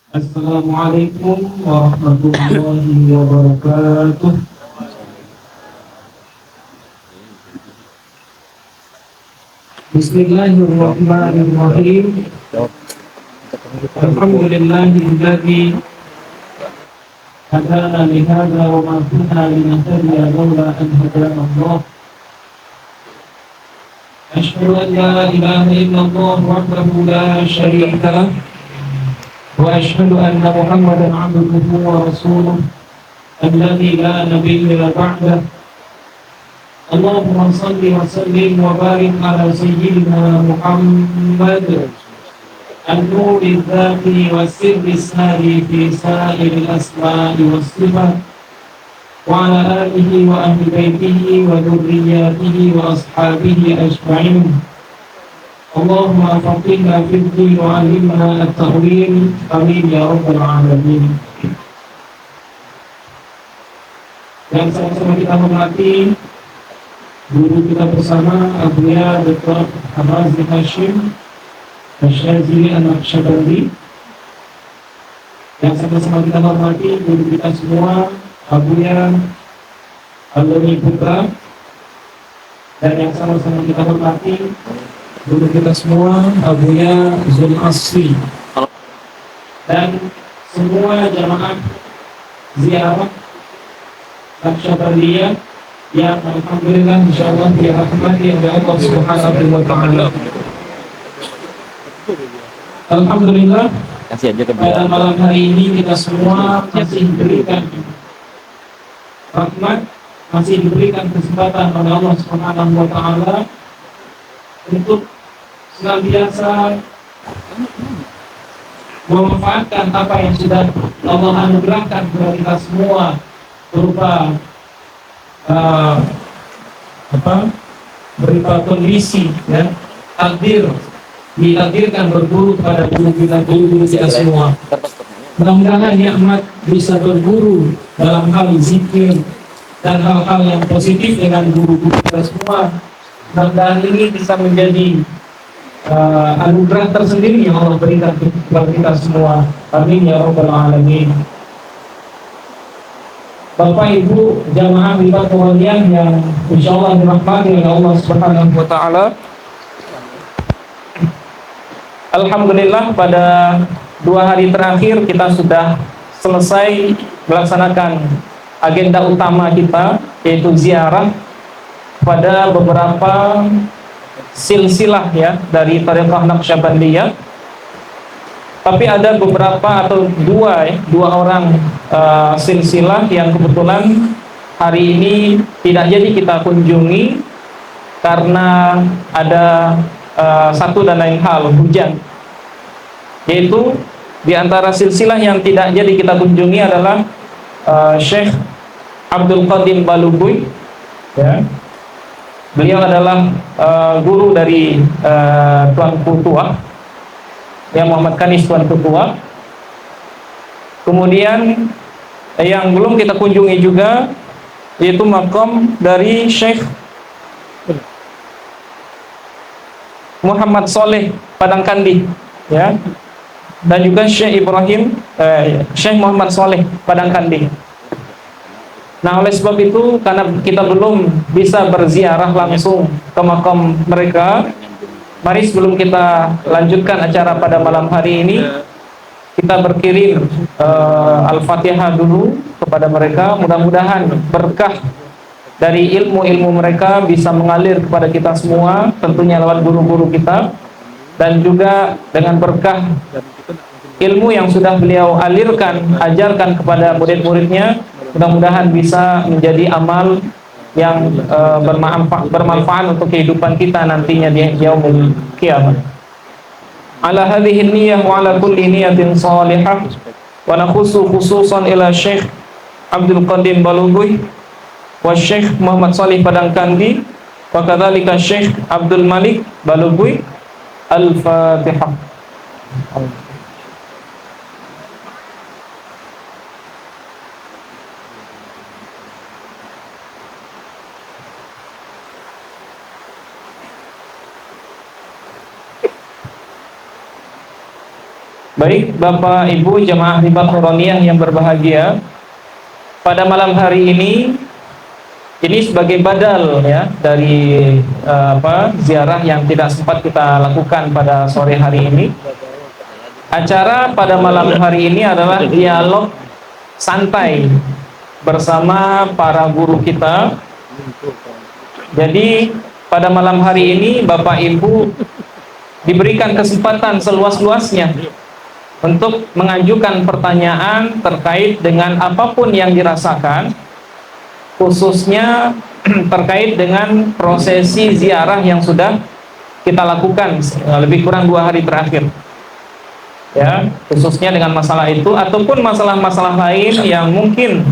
Assalamualaikum warahmatullahi wabarakatuh. Bismillahirrahmanirrahim. Alhamdulillahilladzi hadana li hadza wa ma kunna linahtadiya laula an hadana Allah. Asyhadu an la ilaha illallah wahdahu la syarika lah wa asyhadu anna Muhammadan 'abduhu wa rasuluh alladzi la nabiyya ba'dah. Allahumma salli wa sallim wa barik ala sayyidina Muhammad an-nuri dzati wa sirri sari fi sa'iril asma'i was sifat wa ala alihi wa ahli baitihi wa dhurriyyatihi wa ashabihi ajma'in. Allahumma faqihna fid din wa 'allimna at-ta'wil. Amin ya rabbal alamin. Dan sama-sama kita hormati guru kita bersama Abuya Dr. Razi Hashim Asyazili An-Naqsyabandi, yang sama-sama kita hormati guru kita semua Abuya Aluni Putra, dan yang sama-sama kita hormati guru kita semua Abuya Zul Asri, dan semua jamaah ziarah Naqsyabandiyah yang alhamdulillah insyaallah dirahmati oleh Allah Subhanahu wa taala. Alhamdulillah, pada malam hari ini kita semua masih diberikan rahmat, masih diberikan kesempatan oleh Allah Subhanahu wa taala untuk senantiasa memanfaatkan apa yang sudah Allah anugerahkan kepada kita semua berupa berupa kondisi, ya, takdir, ditakdirkan berguru kepada guru kita semua. Mudah-mudahan nikmat bisa berguru dalam hal zikir dan hal-hal yang positif dengan guru-guru kita semua. Mudah-mudahan ini bisa menjadi anugerah tersendiri yang Allah berikan kepada kita semua. Amin ya rabbal alamin. Bapak Ibu jamaah libat kalian yang insyaallah dirahmati oleh Allah Subhanahu wa taala. Alhamdulillah, pada 2 hari terakhir kita sudah selesai melaksanakan agenda utama kita, yaitu ziarah pada beberapa silsilah, ya, dari Thariqah Naqsyabandiyah. Tapi ada beberapa atau dua orang silsilah yang kebetulan hari ini tidak jadi kita kunjungi karena ada satu dan lain hal, hujan. Yaitu di antara silsilah yang tidak jadi kita kunjungi adalah Syekh Abdul Qadim Balubuy, ya. Beliau adalah guru dari Tuanku Tua, yang Muhammad Kanis Tuanku Tua. Kemudian yang belum kita kunjungi juga yaitu makom dari Syekh Muhammad Soleh Padangkandi, ya, dan juga Syekh Syekh Muhammad Soleh Padangkandi. Nah, oleh sebab itu, karena kita belum bisa berziarah langsung ke makom mereka, mari sebelum kita lanjutkan acara pada malam hari ini, kita berkirim Al-Fatihah dulu kepada mereka. Mudah-mudahan berkah dari ilmu-ilmu mereka bisa mengalir kepada kita semua, tentunya lewat guru-guru kita, dan juga dengan berkah ilmu yang sudah beliau alirkan, ajarkan kepada murid-muridnya, mudah-mudahan bisa menjadi amal yang bermanfaat untuk kehidupan kita nantinya di yaumul qiyamah. Ala hadhihi niyyah wa ala kulli niyatin salihah, wa nakhusu khususan ila Syekh Abdul Qadim Balubuy wa Syekh Muhammad Salih Padangkandi wa kadzalika Syekh Abdul Malik Balubuy. Al-Fatihah. Baik, Bapak Ibu jemaah Hibah Nuraniyah yang berbahagia, pada malam hari ini sebagai badal ya dari ziarah yang tidak sempat kita lakukan pada sore hari ini. Acara pada malam hari ini adalah dialog santai bersama para guru kita. Jadi pada malam hari ini Bapak Ibu diberikan kesempatan seluas-luasnya untuk mengajukan pertanyaan terkait dengan apapun yang dirasakan, khususnya terkait dengan prosesi ziarah yang sudah kita lakukan lebih kurang 2 hari terakhir. Ya, khususnya dengan masalah itu ataupun masalah-masalah lain yang mungkin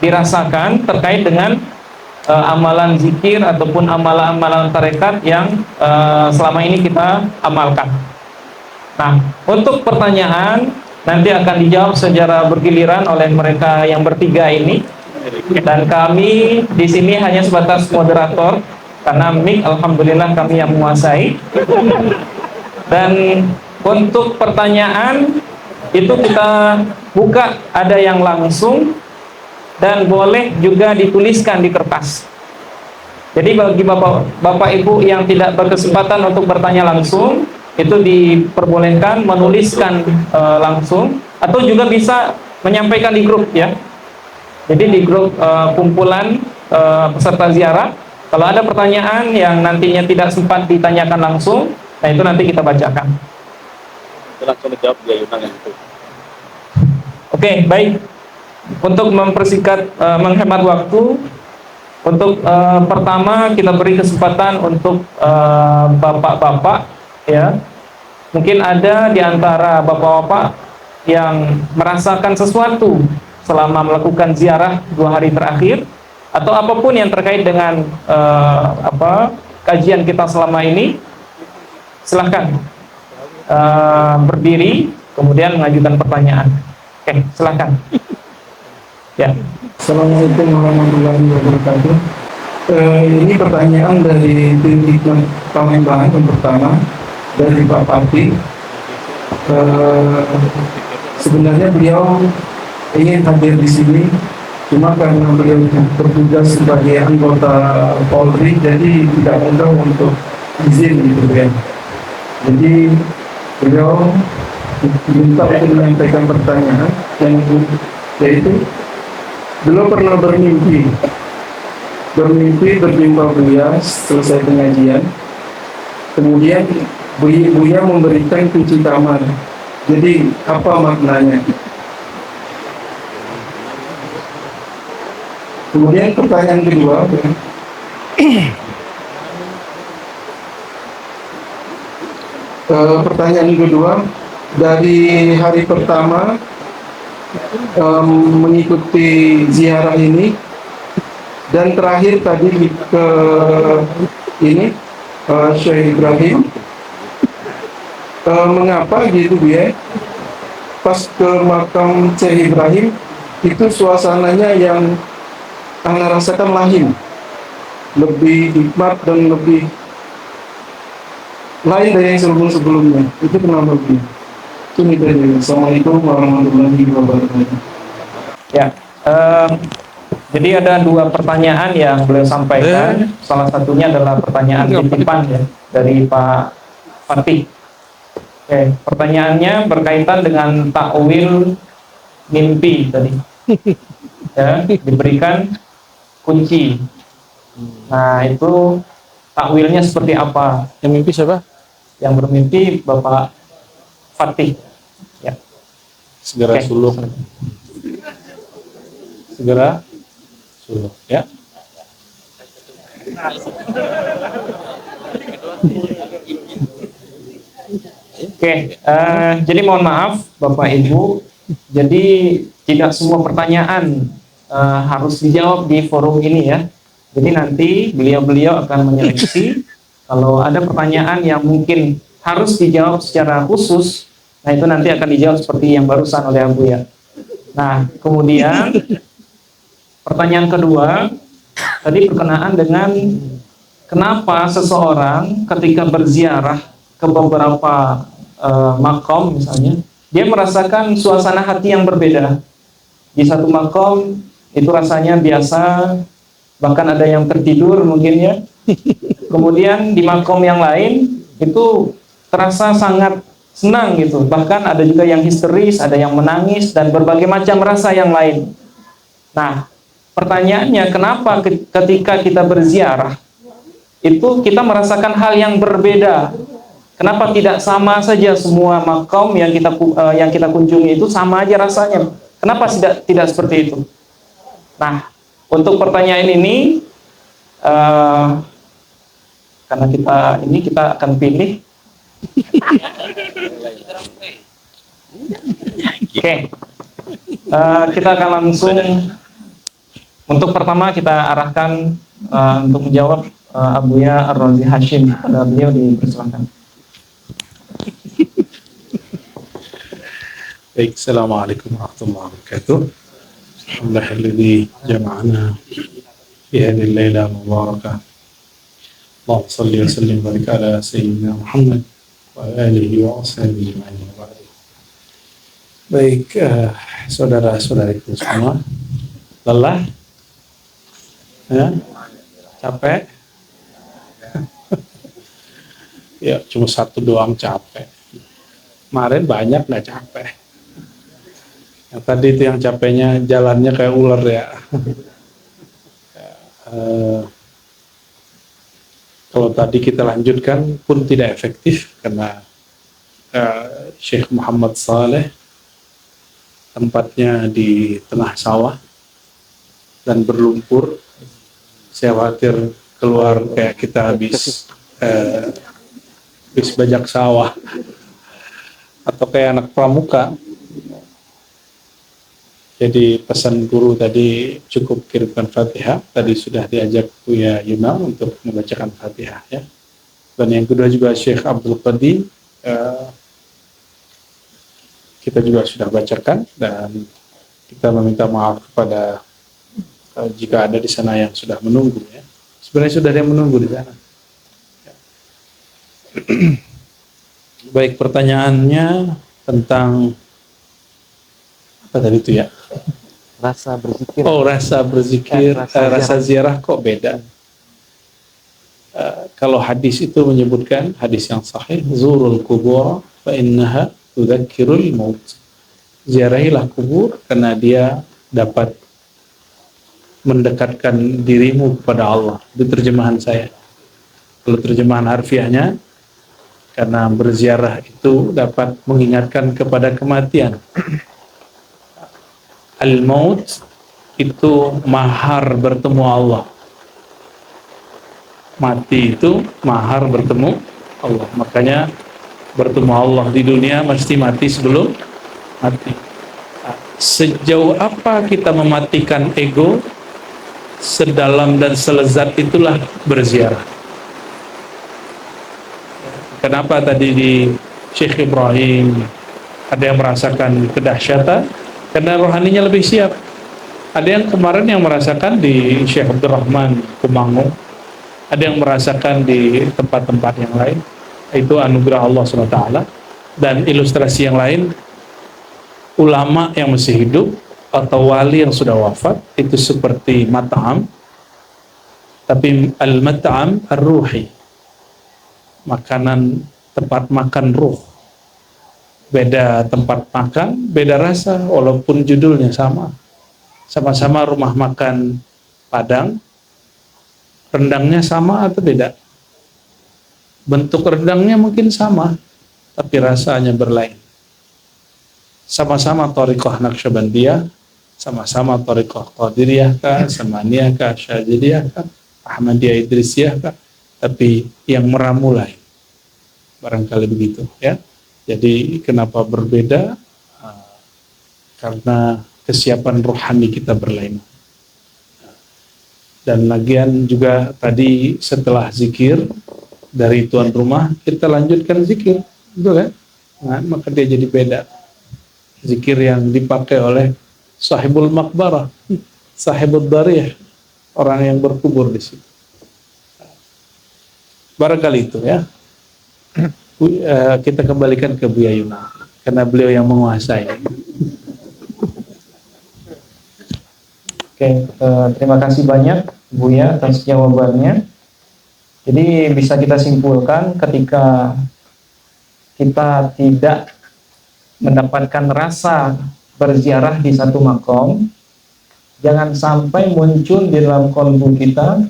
dirasakan terkait dengan amalan zikir ataupun amalan-amalan tarekat yang selama ini kita amalkan. Nah, untuk pertanyaan nanti akan dijawab secara bergiliran oleh mereka yang bertiga ini, dan kami di sini hanya sebatas moderator karena mic alhamdulillah kami yang menguasai. Dan untuk pertanyaan itu kita buka, ada yang langsung dan boleh juga dituliskan di kertas. Jadi bagi Bapak Ibu yang tidak berkesempatan untuk bertanya langsung, itu diperbolehkan menuliskan langsung, atau juga bisa menyampaikan di grup ya. Jadi di grup kumpulan peserta ziarah, kalau ada pertanyaan yang nantinya tidak sempat ditanyakan langsung, nah itu nanti kita bacakan. Langsung dijawab dia Yunan yang itu. Oke, baik. Untuk mempersingkat, menghemat waktu, untuk pertama kita beri kesempatan untuk bapak-bapak ya. Mungkin ada di antara bapak-bapak yang merasakan sesuatu selama melakukan ziarah 2 hari terakhir, atau apapun yang terkait dengan kajian kita selama ini. Silahkan berdiri kemudian mengajukan pertanyaan. Oke, silahkan. Ya. Assalamualaikum warahmatullahi wabarakatuh. Ini pertanyaan dari tim Hikmat Palembang yang pertama dari Pak Pati. Sebenarnya beliau ingin hadir di sini, cuma karena beliau bertugas sebagai anggota Polri, jadi tidak mudah untuk izin gitu kan. Jadi beliau diminta untuk menyampaikan pertanyaan yang yaitu beliau pernah bermimpi berjumpa Buya selesai pengajian. Kemudian Buya memberikan kunci kamar. Jadi apa maknanya? Kemudian pertanyaan kedua, dari hari pertama mengikuti ziarah ini dan terakhir tadi ke ini Syekh Ibrahim, mengapa gitu ya, pas ke makam Syekh Ibrahim itu suasananya yang Anda rasakan lain, lebih hikmat dan lebih lain dari yang sebelumnya. Itu kenapa begini? Ini dari Assalamualaikum warahmatullahi wabarakatuh. Ya, jadi ada 2 pertanyaan yang beliau sampaikan. Salah satunya adalah pertanyaan titipan ya dari Pak Fatih. Oke, pertanyaannya berkaitan dengan takwil mimpi tadi. Ya, diberikan kunci. Nah, itu takwilnya seperti apa? Yang mimpi siapa? Yang bermimpi Bapak Fatih. Ya. Segera suluk. Segera suluk ya. Oke, jadi mohon maaf Bapak Ibu, jadi tidak semua pertanyaan harus dijawab di forum ini ya. Jadi nanti beliau-beliau akan menyeleksi kalau ada pertanyaan yang mungkin harus dijawab secara khusus, nah itu nanti akan dijawab seperti yang barusan oleh Abu ya. Nah, kemudian pertanyaan kedua tadi berkenaan dengan kenapa seseorang ketika berziarah ke beberapa makom misalnya, dia merasakan suasana hati yang berbeda. Di satu makom itu rasanya biasa, bahkan ada yang tertidur mungkin ya. Kemudian di makom yang lain itu terasa sangat senang gitu. Bahkan ada juga yang histeris, ada yang menangis, dan berbagai macam rasa yang lain. Nah, pertanyaannya, kenapa ketika kita berziarah itu kita merasakan hal yang berbeda? Kenapa tidak sama saja semua makom yang kita kunjungi itu sama aja rasanya? Kenapa tidak seperti itu? Nah, untuk pertanyaan ini, karena kita akan pilih. Oke, kita akan langsung. Untuk pertama kita arahkan untuk menjawab Abuya Ar-Razi Hashim. Pada beliau dipersilakan. Baik, Assalamualaikum warahmatullahi wabarakatuh. Alhamdulilladzi jama'ana fi hadhihi al-laila mubarakah. Allahumma shalli wa sallim wa barik ala sayyidina Muhammad wa alihi wa ashabihi ajma'in. Baik, saudara-saudariku semua, lelah? Ya? Capek? Ya, cuma satu doang capek. Kemarin banyak nggak capek. Yang tadi itu yang capeknya jalannya kayak ular ya. Kalau tadi kita lanjutkan pun tidak efektif karena Syekh Muhammad Saleh tempatnya di tengah sawah dan berlumpur. Saya khawatir keluar kayak kita habis bajak sawah atau kayak anak pramuka. Jadi pesan guru tadi cukup kirimkan Fatihah. Tadi sudah diajak Buya Yunal untuk membacakan Fatihah ya. Dan yang kedua juga Syekh Abdul Qadir kita juga sudah bacakan, dan kita meminta maaf kepada jika ada di sana yang sudah menunggu ya. Sebenarnya sudah ada yang menunggu di sana. Ya. Baik, pertanyaannya tentang apa tadi itu ya? Rasa berzikir. Oh, rasa berzikir, rasa ziarah kok beda. Kalau hadis itu menyebutkan, hadis yang sahih, zurul kubur fa innaha tudzakirul maut. Ziarahilah kubur karena dia dapat mendekatkan dirimu kepada Allah. Itu terjemahan saya. Kalau terjemahan harfiahnya, karena berziarah itu dapat mengingatkan kepada kematian. Al-maut itu mahar bertemu Allah. Mati itu mahar bertemu Allah. Makanya bertemu Allah di dunia mesti mati sebelum mati. Sejauh apa kita mematikan ego, sedalam dan selezat itulah berziarah. Kenapa tadi di Syekh Ibrahim ada yang merasakan kedahsyatan? Karena rohaninya lebih siap. Ada yang kemarin yang merasakan di Syekh Abdurrahman Kumangu, ada yang merasakan di tempat-tempat yang lain. Itu anugerah Allah SWT. Dan ilustrasi yang lain, ulama yang masih hidup atau wali yang sudah wafat itu seperti mat'am, tapi al-mat'am ar-ruhi, makanan, tempat makan ruh. Beda tempat makan, beda rasa, walaupun judulnya sama. Sama-sama rumah makan Padang, rendangnya sama atau beda? Bentuk rendangnya mungkin sama, tapi rasanya berlain. Sama-sama thariqah Naqsyabandiyah, sama-sama thariqah Qadiriyah kah, Samaniyah kah, Syadziliyah kah, Ahmadiyah Idrisiyah kah, tapi yang meramu lain. Barangkali begitu ya. Jadi kenapa berbeda? Karena kesiapan rohani kita berlainan. Dan lagian juga tadi setelah zikir dari tuan rumah, kita lanjutkan zikir, betul kan? Nah, maka dia jadi beda. Zikir yang dipakai oleh sahibul maqbarah, sahibul darih, orang yang berkubur di situ. Barangkali itu ya. Kita kembalikan ke Buya Yunal. karena beliau yang menguasai. Oke, terima kasih banyak Bu ya atas jawabannya. Jadi bisa kita simpulkan ketika kita tidak mendapatkan rasa berziarah di satu makom, jangan sampai muncul di dalam kolbu kita,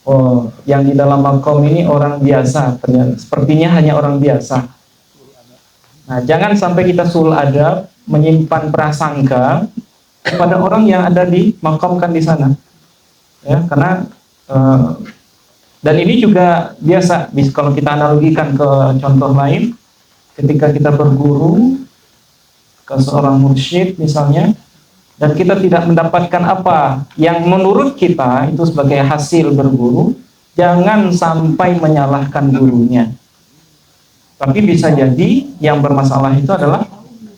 oh yang di dalam makom ini orang biasa, ternyata sepertinya hanya orang biasa. Nah, jangan sampai kita sul adab menyimpan prasangka kepada orang yang ada di makamkan di sana, ya karena dan ini juga biasa kalau kita analogikan ke contoh lain, ketika kita berguru ke seorang mursyid misalnya, dan kita tidak mendapatkan apa yang menurut kita itu sebagai hasil berguru, jangan sampai menyalahkan gurunya. Tapi bisa jadi yang bermasalah itu adalah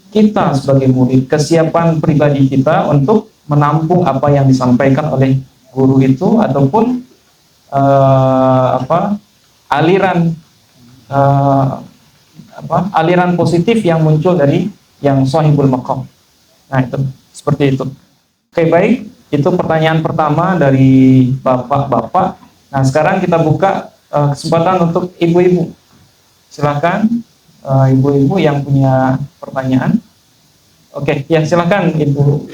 kita sebagai murid, kesiapan pribadi kita untuk menampung apa yang disampaikan oleh guru itu, ataupun aliran positif yang muncul dari yang sahibul maqam. Nah, itu seperti itu. Oke, baik, itu pertanyaan pertama dari bapak-bapak. Nah, sekarang kita buka kesempatan untuk ibu-ibu. Silakan ibu-ibu yang punya pertanyaan. Oke, ya silakan Ibu.